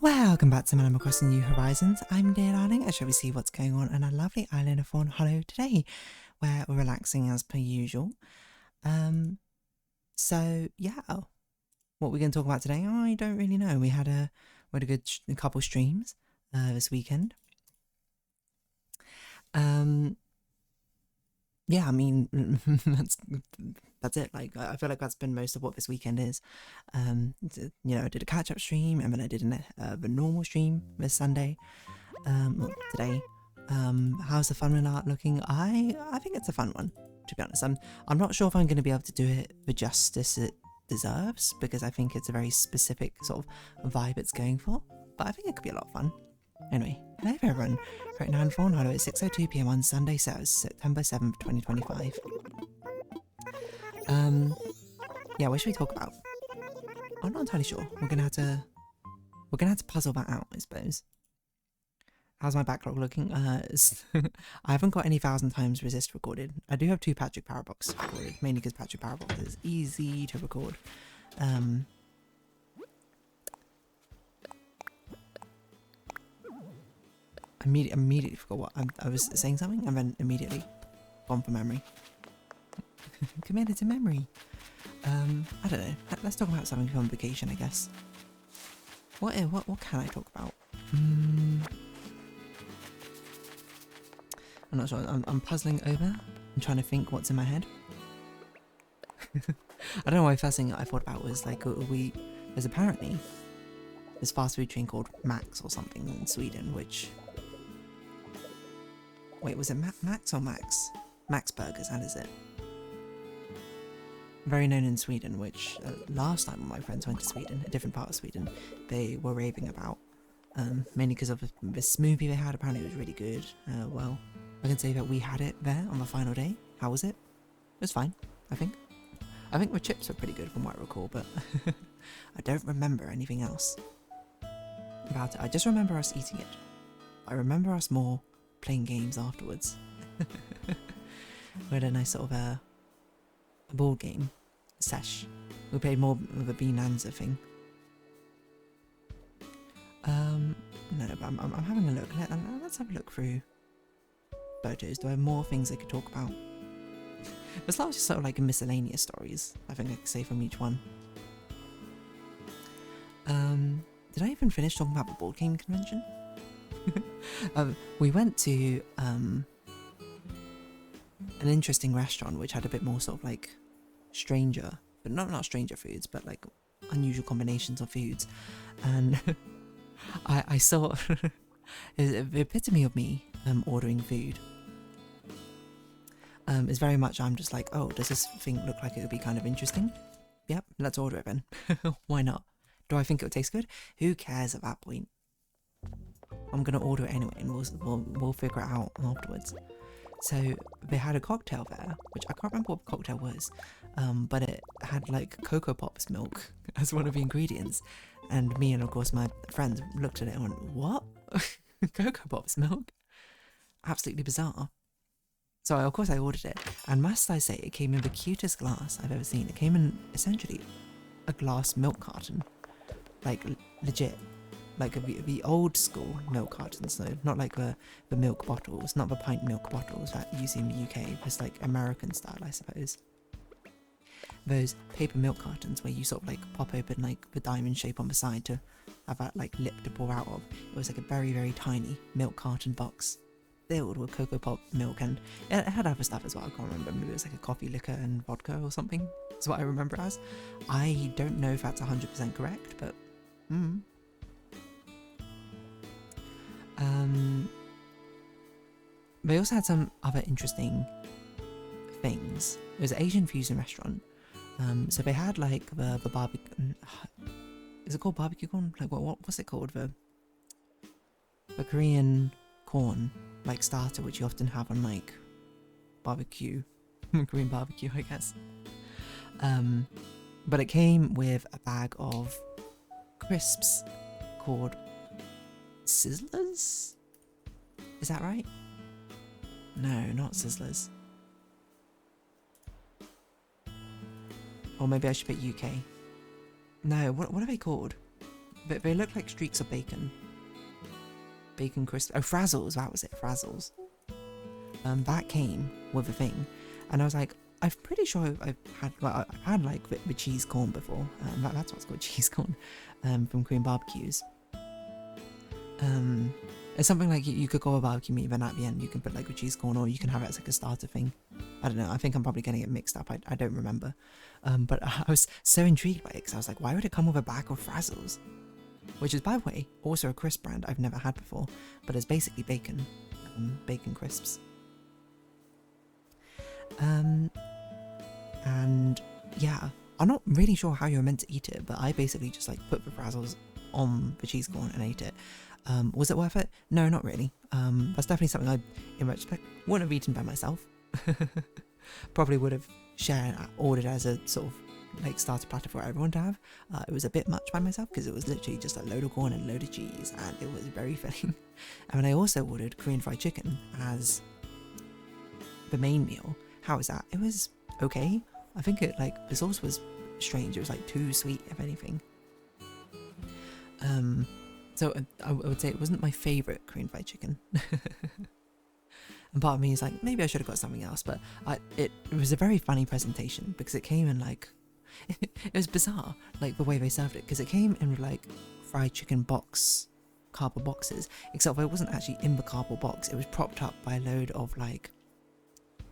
Welcome back to Animal Crossing New Horizons. I'm Dear Darling, and shall we see what's going on on our lovely island of Fawnhallow today, where we're relaxing as per usual. So yeah, what we're going to talk about today, I don't really know. We had a good couple streams this weekend. Yeah, I mean, that's it. Like, I feel like that's been most of what this weekend is. You know, I did a catch-up stream, and then I did a normal stream this Sunday. Well, today. How's the fun art looking? I think it's a fun one, to be honest. I'm not sure if I'm going to be able to do it the justice it deserves, because I think it's a very specific sort of vibe it's going for. But I think it could be a lot of fun. Anyway, hello everyone. Right now in Fawnhallow at 6:02 PM on Sunday, September 7th, 2025. Yeah, what should we talk about? I'm not entirely sure. We're gonna have to puzzle that out, I suppose. How's my backlog looking? I haven't got any 1,000 times resist recorded. I do have 2 Patrick Parabox recorded, mainly because Patrick Parabox is easy to record. Immediately forgot what I was saying something, and then immediately gone for memory. Committed to memory. I don't know. Let's talk about something on vacation, I guess. What can I talk about? I'm not sure. I'm puzzling over. I'm trying to think what's in my head. I don't know why. First thing I thought about was like there's apparently this fast food chain called Max or something in Sweden, which. Wait, was it Max or Max? Max Burgers, how is it? Very known in Sweden, which last time when my friends went to Sweden, a different part of Sweden, they were raving about. Mainly because of this movie they had, apparently it was really good. Well, I can say that we had it there on the final day. How was it? It was fine, I think. I think the chips were pretty good from what I recall, but I don't remember anything else about it. I just remember us eating it. I remember us more playing games afterwards. We had a nice sort of a board game sesh. We played more of a Bonanza thing. No, but I'm having a look. Let's have a look through photos. Do I have more things I could talk about? There's lots of sort of like miscellaneous stories, I think I could say from each one. Did I even finish talking about the board game convention? We went to an interesting restaurant which had a bit more sort of like stranger, but not stranger foods, but like unusual combinations of foods, and I saw the epitome of me ordering food. Is very much I'm just like, oh, does this thing look like it would be kind of interesting? Yep, let's order it then. Why not? Do I think it would taste good? Who cares at that point? I'm gonna order it anyway, and we'll figure it out afterwards. So they had a cocktail there, which I can't remember what the cocktail was, but it had like Cocoa Pops milk as one of the ingredients. And me and of course my friends looked at it and went, "What? Cocoa Pops milk? Absolutely bizarre." So of course I ordered it, and must I say, it came in the cutest glass I've ever seen. It came in essentially a glass milk carton, like legit. Like the old school milk cartons though, not like the milk bottles, not the pint milk bottles that you see in the UK, just like American style, I suppose. Those paper milk cartons where you sort of like pop open like the diamond shape on the side to have that like lip to pour out of. It was like a very, very tiny milk carton box filled with Cocoa Pop milk, and it had other stuff as well. I can't remember, maybe it was like a coffee, liquor and vodka or something. That's what I remember it as. I don't know if that's 100% correct, but they also had some other interesting things. It was an Asian fusion restaurant. So they had like the barbecue. Is it called barbecue corn? Like what's it called? The Korean corn like starter, which you often have on like barbecue, Korean barbecue, I guess. But it came with a bag of crisps called Sizzlers? Is that right? No, not Sizzlers. Or maybe I should put UK. No, what are they called? They look like streaks of bacon. Bacon crisp. Oh, Frazzles, that was it, Frazzles. That came with a thing, and I was like, I'm pretty sure I've had like the cheese corn before. That's what's called cheese corn, from Korean barbecues. It's something like you could go a barbecue meat, then at the end you can put like a cheese corn, or you can have it as like a starter thing. I don't know. I think I'm probably getting it mixed up. I don't remember. But I was so intrigued by it because I was like, why would it come with a bag of Frazzles? Which is, by the way, also a crisp brand I've never had before, but it's basically bacon, bacon crisps. And yeah, I'm not really sure how you're meant to eat it, but I basically just like put the Frazzles on the cheese corn and ate it. Was it worth it? No, not really. That's definitely something I, in retrospect, wouldn't have eaten by myself. Probably would have ordered as a sort of like starter platter for everyone to have. It was a bit much by myself because it was literally just a load of corn and a load of cheese, and it was very filling. And then I also ordered Korean fried chicken as the main meal. How was that? It was okay. I think it like the sauce was strange. It was like too sweet, if anything. So I would say it wasn't my favourite Korean fried chicken. And part of me is like, maybe I should have got something else, but it was a very funny presentation because it came in like, it was bizarre, like the way they served it, because it came in like fried chicken box, cardboard boxes, except for it wasn't actually in the cardboard box. It was propped up by a load of like,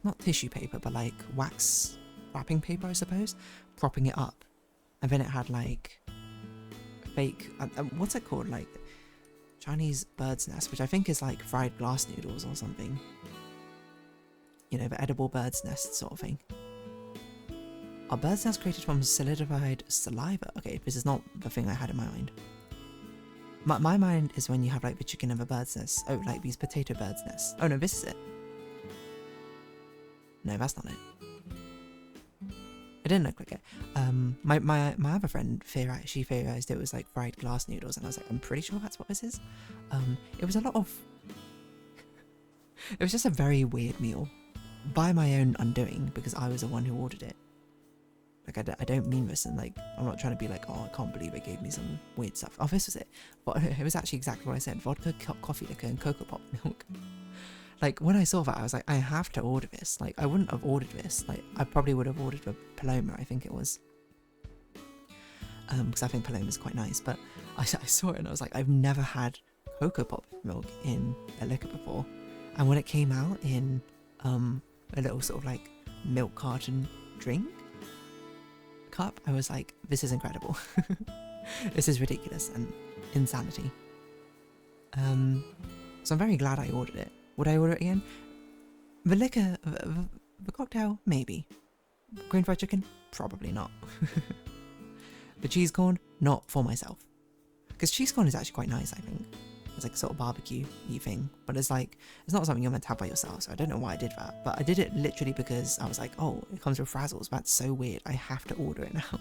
not tissue paper, but like wax wrapping paper, I suppose, propping it up. And then it had like fake, what's it called, like Chinese bird's nest, which I think is like fried glass noodles or something. You know, the edible bird's nest sort of thing. Are bird's nests created from solidified saliva? Okay, this is not the thing I had in my mind. My mind is when you have like the chicken of a bird's nest. Oh, like these potato bird's nests. Oh no, this is it. No, that's not it. It didn't look like it. My other friend she theorized it was like fried glass noodles, and I was like, I'm pretty sure that's what this is. It was a lot of. It was just a very weird meal, by my own undoing, because I was the one who ordered it. Like I don't mean this, and like I'm not trying to be like, oh, I can't believe they gave me some weird stuff. Oh, this was it. But it was actually exactly what I said: vodka, coffee liquor, and cocoa pop milk. Like, when I saw that, I was like, I have to order this. Like, I wouldn't have ordered this. Like, I probably would have ordered a Paloma, I think it was. Because I think Paloma is quite nice. But I saw it and I was like, I've never had cocoa pop milk in a liquor before. And when it came out in a little sort of like milk carton drink cup, I was like, this is incredible. This is ridiculous and insanity. So I'm very glad I ordered it. Would I order it again? The liquor, the cocktail, maybe. Korean fried chicken? Probably not. The cheese corn? Not for myself. Because cheese corn is actually quite nice, I think. It's like a sort of barbecue-y thing. But it's like, it's not something you're meant to have by yourself, so I don't know why I did that. But I did it literally because I was like, oh, it comes with Frazzles. That's so weird. I have to order it now.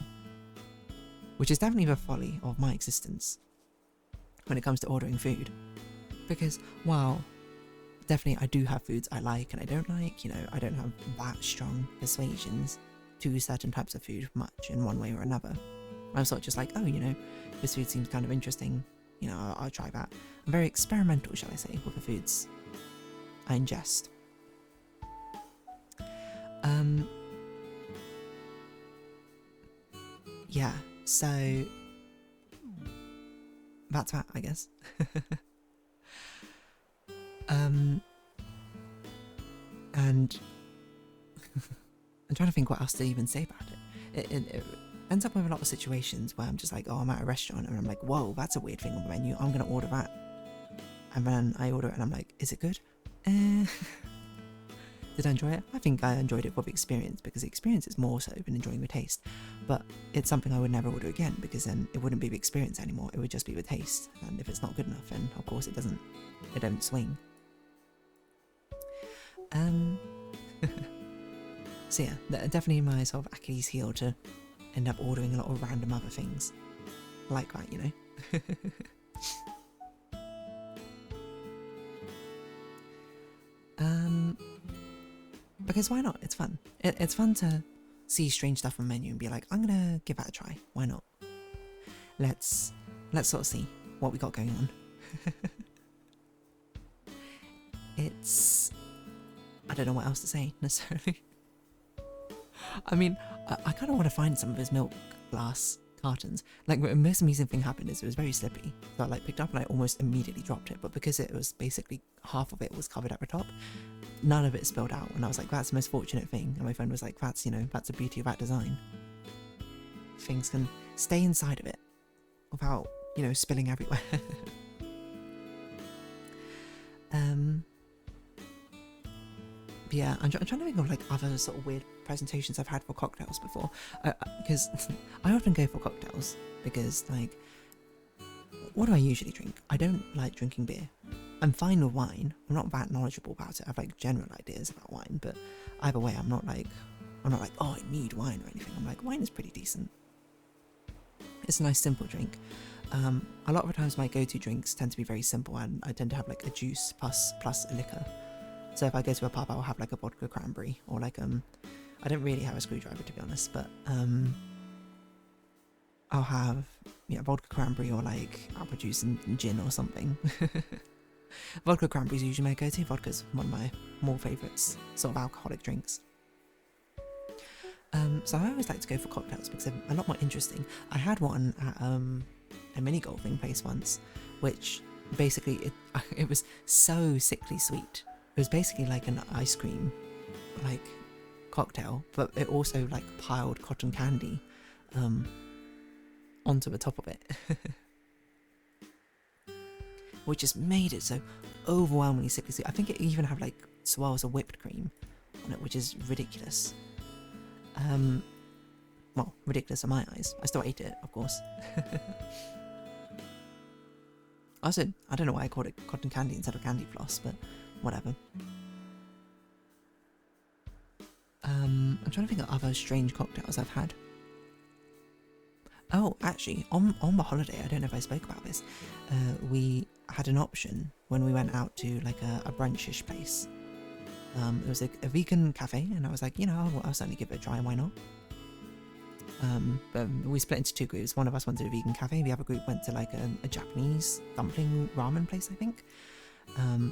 Which is definitely the folly of my existence when it comes to ordering food. Because, wow, definitely I do have foods I like and I don't like. You know, I don't have that strong persuasions to certain types of food much in one way or another. I'm sort of just like, oh, you know, this food seems kind of interesting. You know, I'll try that. I'm very experimental, shall I say, with the foods I ingest. Yeah, so that's that, I guess. And I'm trying to think what else to even say about it. It ends up with a lot of situations where I'm just like, oh, I'm at a restaurant and I'm like, whoa, that's a weird thing on the menu. I'm going to order that. And then I order it and I'm like, is it good? Did I enjoy it? I think I enjoyed it for the experience, because the experience is more so than enjoying the taste. But it's something I would never order again, because then it wouldn't be the experience anymore. It would just be the taste. And if it's not good enough, then of course it don't swing. So yeah, definitely my sort of Achilles heel to end up ordering a lot of random other things. Like that, you know? Because why not? It's fun. It's fun to see strange stuff on the menu and be like, I'm gonna give that a try. Why not? Let's let's sort of see what we got going on. It's... I don't know what else to say, necessarily. I mean, I kind of want to find some of his milk glass cartons. Like, the most amusing thing happened is it was very slippy. So I like picked up and I almost immediately dropped it. But because it was basically half of it was covered at the top, none of it spilled out. And I was like, that's the most fortunate thing. And my friend was like, that's, you know, that's the beauty of that design. Things can stay inside of it without, you know, spilling everywhere. Yeah, I'm trying to think of like other sort of weird presentations I've had for cocktails before, because I often go for cocktails because, like, what do I usually drink? I don't like drinking beer. I'm fine with wine. I'm not that knowledgeable about it. I have like general ideas about wine, but either way, I'm not like, oh, I need wine or anything. I'm like, wine is pretty decent. It's a nice simple drink. A lot of the times my go-to drinks tend to be very simple, and I tend to have like a juice plus a liquor. So if I go to a pub, I'll have like a vodka cranberry, or like I don't really have a screwdriver to be honest, but I'll have vodka cranberry or like apple juice and gin or something. Vodka cranberry is usually my go-to. Vodka's one of my more favourites sort of alcoholic drinks. So I always like to go for cocktails because they're a lot more interesting. I had one at a mini golfing place once, which basically it was so sickly sweet. It was basically like an ice cream, like, cocktail, but it also like piled cotton candy onto the top of it, which just made it so overwhelmingly sickly sweet. I think it even had like swirls of whipped cream on it, which is ridiculous. Well, ridiculous in my eyes. I still ate it, of course. Also, I don't know why I called it cotton candy instead of candy floss, but whatever. I'm trying to think of other strange cocktails I've had. Oh, actually, on the holiday, I don't know if I spoke about this, we had an option when we went out to like a brunchish place. It was a vegan cafe, and I was like, you know, I'll certainly give it a try, why not? But we split into two groups. One of us went to a vegan cafe, the other group went to like a Japanese dumpling ramen place, I think.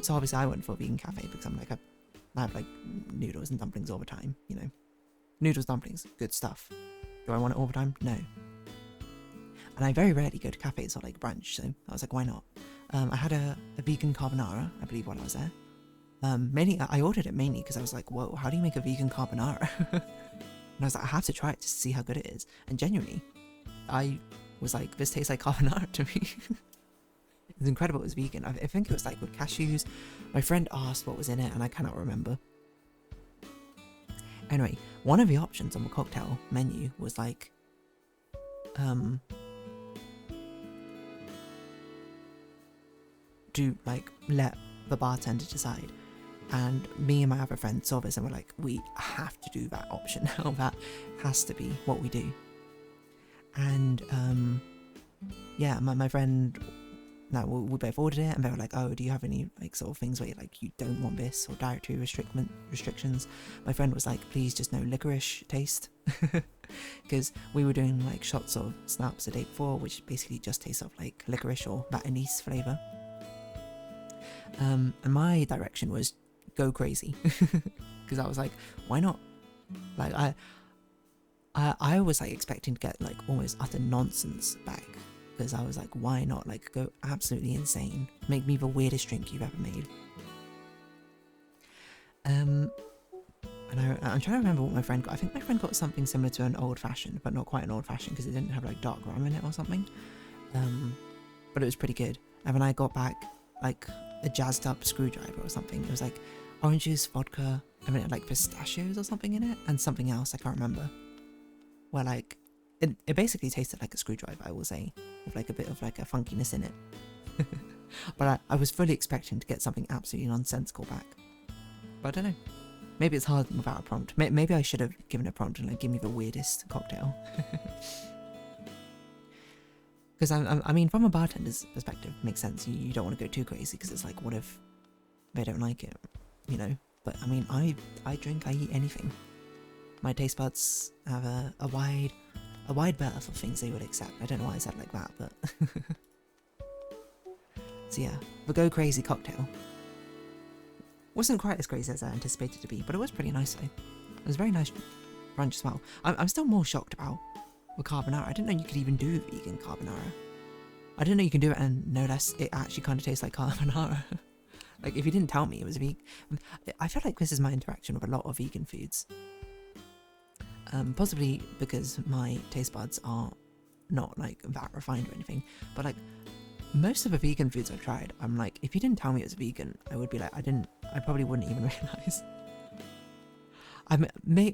So obviously I went for a vegan cafe because I'm like, I have like noodles and dumplings all the time, you know. Noodles, dumplings, good stuff. Do I want it all the time? No. And I very rarely go to cafes or like brunch, so I was like, why not? I had a vegan carbonara, I believe, while I was there. Mainly, I ordered it mainly because I was like, whoa, how do you make a vegan carbonara? And I was like, I have to try it to see how good it is. And genuinely, I was like, this tastes like carbonara to me. It's incredible it was vegan. I think it was like with cashews. My friend asked what was in it and I cannot remember. Anyway, one of the options on the cocktail menu was like, to like let the bartender decide. And me and my other friend saw this and were like, we have to do that option now. That has to be what we do. And yeah, my friend, no, we both ordered it, and they were like, oh, do you have any like sort of things where like you don't want this, or dietary restrictions? My friend was like, please just no licorice taste, because we were doing like shots of snaps the day before, which basically just tastes of like licorice or that anise flavour. And my direction was go crazy, because I was like, why not? Like I was like expecting to get like almost utter nonsense back, because I was like, why not? Like, go absolutely insane, make me the weirdest drink you've ever made. And I'm trying to remember what my friend got. I think my friend got something similar to an old fashioned, but not quite an old fashioned, because it didn't have like dark rum in it or something. But it was pretty good. And then I got back like a jazzed up screwdriver or something. It was like orange juice, vodka, and then it had like pistachios or something in it, and something else I can't remember. Where like it basically tasted like a screwdriver, I will say, with like a bit of like a funkiness in it. But I was fully expecting to get something absolutely nonsensical back. But I don't know. Maybe it's hard without a prompt. Maybe I should have given a prompt and like give me the weirdest cocktail. Because I mean, from a bartender's perspective, it makes sense. You don't want to go too crazy, because it's like, what if they don't like it, you know? But I mean, I drink, I eat anything. My taste buds have a wide berth of things they would accept. I don't know why I said it like that, but So yeah, the Go Crazy cocktail wasn't quite as crazy as I anticipated to be, but it was pretty nice though. It was a very nice brunch as well. I'm still more shocked about the carbonara. I didn't know you could even do vegan carbonara. I didn't know you can do it and no less it actually kind of tastes like carbonara. Like if you didn't tell me it was vegan. I feel like this is my interaction with a lot of vegan foods. Possibly because my taste buds are not like that refined or anything, but like most of the vegan foods I've tried, I'm like, if you didn't tell me it was vegan, I would be like, I probably wouldn't even realise.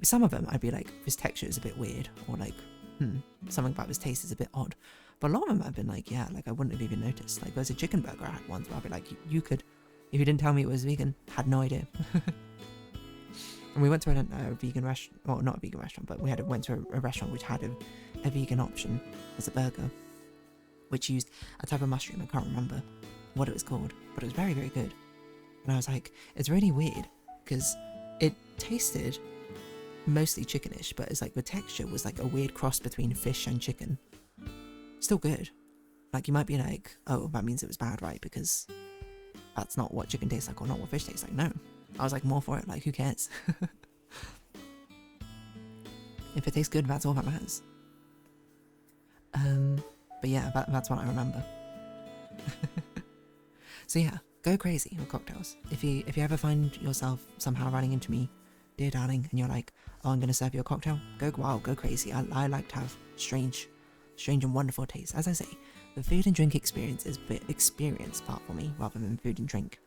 Some of them I'd be like, this texture is a bit weird, or like, something about this taste is a bit odd. But a lot of them I've been like, yeah, like I wouldn't have even noticed. Like there's a chicken burger I had once where I'd be like, you could, if you didn't tell me it was vegan, had no idea. And we went to a vegan restaurant, well not a vegan restaurant, but went to a restaurant which had a vegan option as a burger, which used a type of mushroom. I can't remember what it was called, but it was very, very good. And I was like, it's really weird because it tasted mostly chickenish, but it's like the texture was like a weird cross between fish and chicken. Still good. Like you might be like, oh, that means it was bad, right? Because that's not what chicken tastes like or not what fish tastes like. No. I was like more for it, like who cares? If it tastes good, that's all that matters. But yeah, that's what I remember. So yeah, go crazy with cocktails. If you ever find yourself somehow running into me, dear darling, and you're like, oh, I'm gonna serve you a cocktail, go wild, go crazy. I like to have strange and wonderful tastes. As I say, the food and drink experience is the experience part for me rather than food and drink.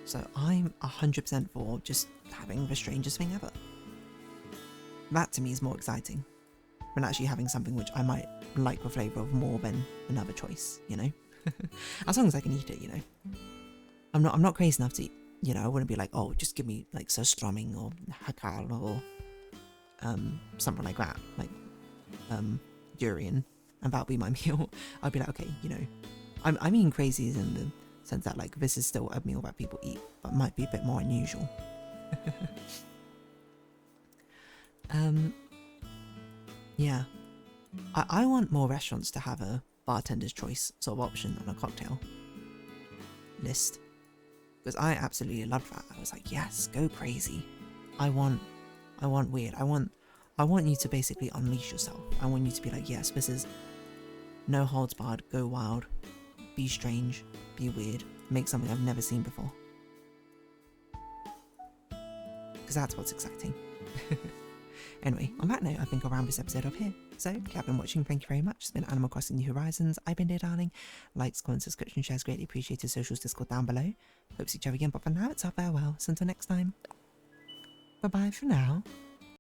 So I'm 100% for just having the strangest thing ever. That to me is more exciting than actually having something which I might like the flavour of more than another choice, you know? As long as I can eat it, you know? I'm not crazy enough to eat, you know, I wouldn't be like, oh, just give me like surströmming or hakal or something like that, like durian, and that'll be my meal. I'd be like, okay, you know, I mean crazy in the sense that like this is still a meal that people eat, but might be a bit more unusual. Yeah, I want more restaurants to have a bartender's choice sort of option on a cocktail list, because I absolutely loved that. I was like, yes, go crazy. I want weird. I want you to basically unleash yourself. I want you to be like, yes, this is no holds barred, go wild, be strange, be weird, make something I've never seen before. Because that's what's exciting. Anyway, on that note, I think I'll round this episode off here. So, if you have been watching, thank you very much. It's been Animal Crossing New Horizons. I've been dear darling. Likes, comments, subscription, shares greatly appreciated. Socials, Discord down below. Hope to see each other again, but for now, it's our farewell. So until next time, bye bye for now.